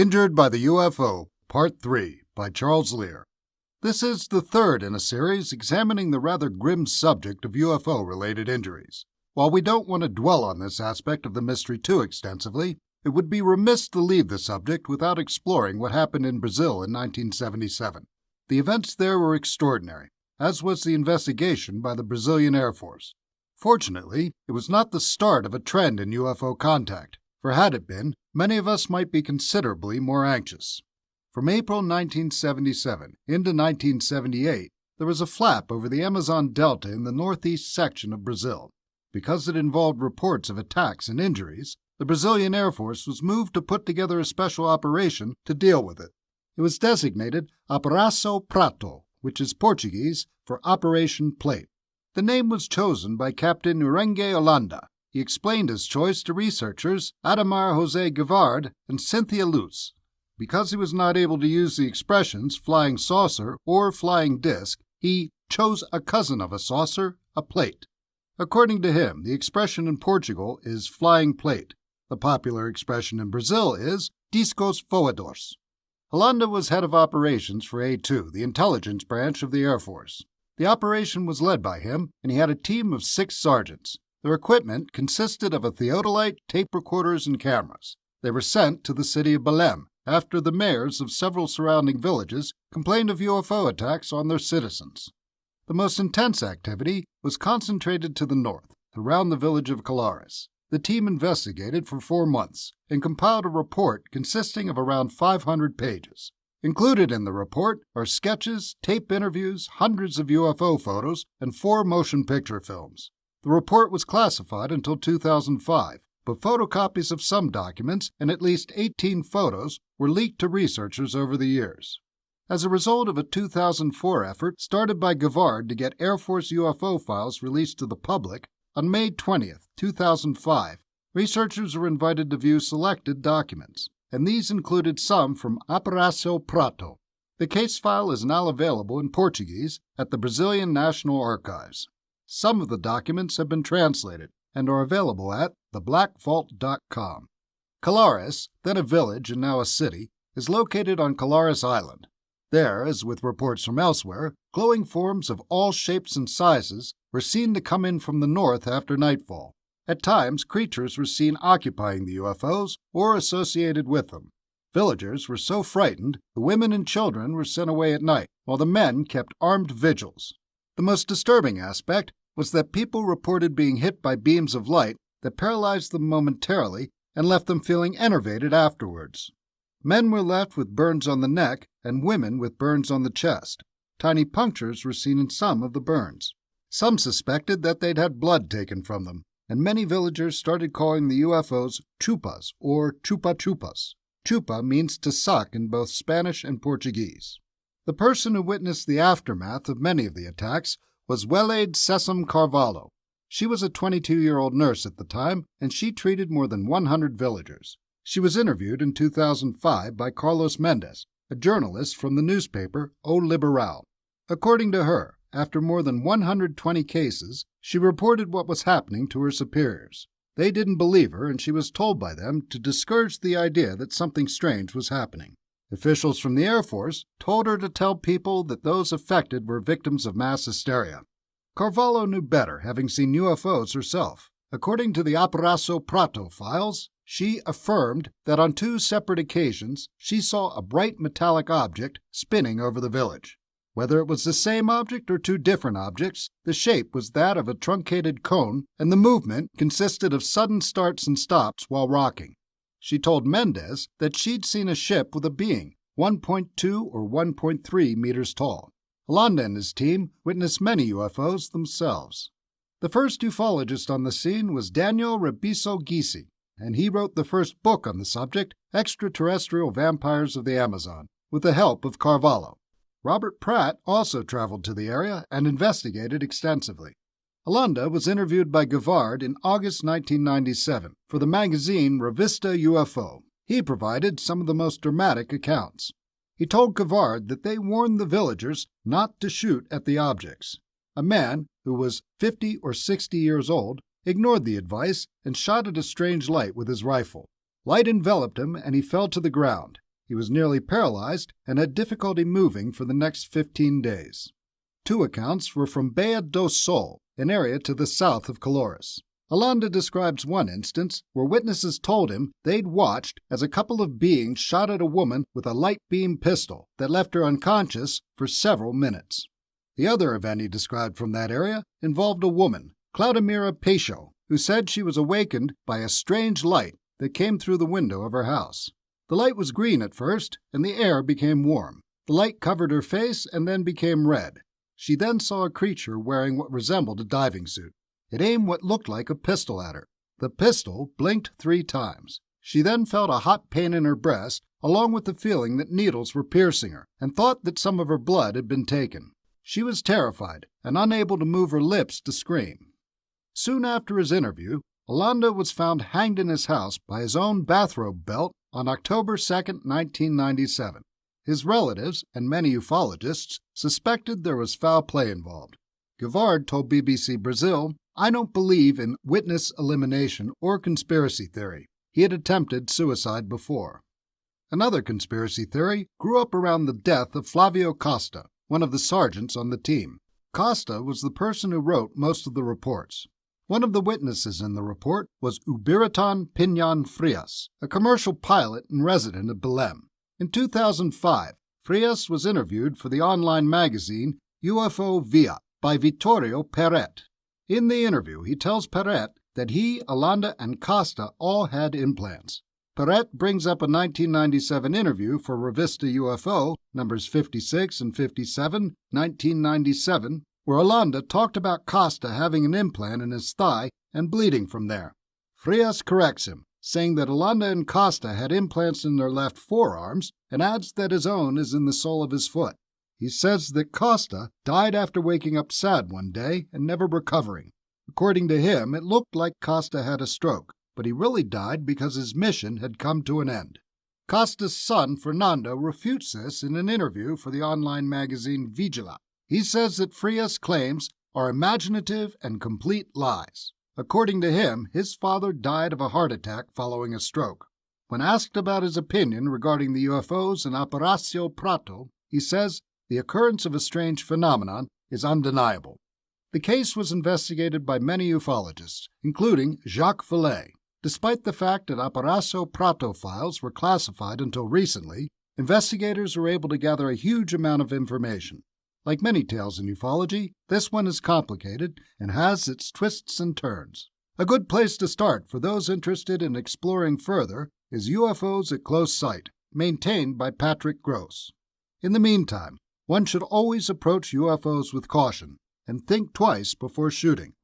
Injured by the UFO, Part 3, by Charles Lear. This is the third in a series examining the rather grim subject of UFO-related injuries. While we don't want to dwell on this aspect of the mystery too extensively, it would be remiss to leave the subject without exploring what happened in Brazil in 1977. The events there were extraordinary, as was the investigation by the Brazilian Air Force. Fortunately, it was not the start of a trend in UFO contact, for had it been, many of us might be considerably more anxious. From April 1977 into 1978, there was a flap over the Amazon Delta in the northeast section of Brazil. Because it involved reports of attacks and injuries, the Brazilian Air Force was moved to put together a special operation to deal with it. It was designated Operação Prato, which is Portuguese for Operation Plate. The name was chosen by Captain Urenge Holanda. He explained his choice to researchers Ademar José Gavard and Cynthia Lutz. Because he was not able to use the expressions flying saucer or flying disc, he chose a cousin of a saucer, a plate. According to him, the expression in Portugal is flying plate. The popular expression in Brazil is discos voadores. Holanda was head of operations for A2, the intelligence branch of the Air Force. The operation was led by him, and he had a team of 6 sergeants. Their equipment consisted of a theodolite, tape recorders, and cameras. They were sent to the city of Belém after the mayors of several surrounding villages complained of UFO attacks on their citizens. The most intense activity was concentrated to the north, around the village of Colares. The team investigated for 4 months and compiled a report consisting of around 500 pages. Included in the report are sketches, tape interviews, hundreds of UFO photos, and 4 motion picture films. The report was classified until 2005, but photocopies of some documents and at least 18 photos were leaked to researchers over the years. As a result of a 2004 effort started by Gavard to get Air Force UFO files released to the public, on May 20, 2005, researchers were invited to view selected documents, and these included some from Operação Prato. The case file is now available in Portuguese at the Brazilian National Archives. Some of the documents have been translated and are available at theblackvault.com. Colares, then a village and now a city, is located on Colares Island. There, as with reports from elsewhere, glowing forms of all shapes and sizes were seen to come in from the north after nightfall. At times, creatures were seen occupying the UFOs or associated with them. Villagers were so frightened, the women and children were sent away at night, while the men kept armed vigils. The most disturbing aspect was that people reported being hit by beams of light that paralyzed them momentarily and left them feeling enervated afterwards. Men were left with burns on the neck and women with burns on the chest. Tiny punctures were seen in some of the burns. Some suspected that they'd had blood taken from them, and many villagers started calling the UFOs chupas or chupa-chupas. Chupa means to suck in both Spanish and Portuguese. The person who witnessed the aftermath of many of the attacks was Weleide Sessam Carvalho. She was a 22-year-old nurse at the time, and she treated more than 100 villagers. She was interviewed in 2005 by Carlos Mendes, a journalist from the newspaper O Liberal. According to her, after more than 120 cases, she reported what was happening to her superiors. They didn't believe her, and she was told by them to discourage the idea that something strange was happening. Officials from the Air Force told her to tell people that those affected were victims of mass hysteria. Carvalho knew better, having seen UFOs herself. According to the Operação Prato files, she affirmed that on 2 separate occasions she saw a bright metallic object spinning over the village. Whether it was the same object or 2 different objects, the shape was that of a truncated cone, and the movement consisted of sudden starts and stops while rocking. She told Mendes that she'd seen a ship with a being 1.2 or 1.3 meters tall. Holanda and his team witnessed many UFOs themselves. The first ufologist on the scene was Daniel Rebisso Gysi, and he wrote the first book on the subject, Extraterrestrial Vampires of the Amazon, with the help of Carvalho. Robert Pratt also traveled to the area and investigated extensively. Holanda was interviewed by Gavard in August 1997 for the magazine Revista UFO. He provided some of the most dramatic accounts. He told Gavard that they warned the villagers not to shoot at the objects. A man, who was 50 or 60 years old, ignored the advice and shot at a strange light with his rifle. Light enveloped him and he fell to the ground. He was nearly paralyzed and had difficulty moving for the next 15 days. 2 accounts were from Baía do Sol, an area to the south of Colores. Alanda describes one instance where witnesses told him they'd watched as a couple of beings shot at a woman with a light beam pistol that left her unconscious for several minutes. The other event he described from that area involved a woman, Claudemira Peixo, who said she was awakened by a strange light that came through the window of her house. The light was green at first, and the air became warm. The light covered her face and then became red. She then saw a creature wearing what resembled a diving suit. It aimed what looked like a pistol at her. The pistol blinked 3 times. She then felt a hot pain in her breast, along with the feeling that needles were piercing her, and thought that some of her blood had been taken. She was terrified and unable to move her lips to scream. Soon after his interview, Alanda was found hanged in his house by his own bathrobe belt on October 2, 1997. His relatives and many ufologists suspected there was foul play involved. Gavard told BBC Brazil, "I don't believe in witness elimination or conspiracy theory. He had attempted suicide before." Another conspiracy theory grew up around the death of Flavio Costa, one of the sergeants on the team. Costa was the person who wrote most of the reports. One of the witnesses in the report was Ubiratan Pinhan Frias, a commercial pilot and resident of Belém. In 2005, Frias was interviewed for the online magazine UFO Via by Vittorio Perret. In the interview, he tells Perret that he, Alanda, and Costa all had implants. Perret brings up a 1997 interview for Revista UFO, numbers 56 and 57, 1997, where Alanda talked about Costa having an implant in his thigh and bleeding from there. Frias corrects him, saying that Alanda and Costa had implants in their left forearms, and adds that his own is in the sole of his foot. He says that Costa died after waking up sad one day and never recovering. According to him, it looked like Costa had a stroke, but he really died because his mission had come to an end. Costa's son, Fernando, refutes this in an interview for the online magazine Vigila. He says that Frias' claims are imaginative and complete lies. According to him, his father died of a heart attack following a stroke. When asked about his opinion regarding the UFOs in Operação Prato, he says the occurrence of a strange phenomenon is undeniable. The case was investigated by many ufologists, including Jacques Vallée. Despite the fact that Operação Prato files were classified until recently, investigators were able to gather a huge amount of information. Like many tales in ufology, this one is complicated and has its twists and turns. A good place to start for those interested in exploring further is UFOs at Close Sight, maintained by Patrick Gross. In the meantime, one should always approach UFOs with caution and think twice before shooting.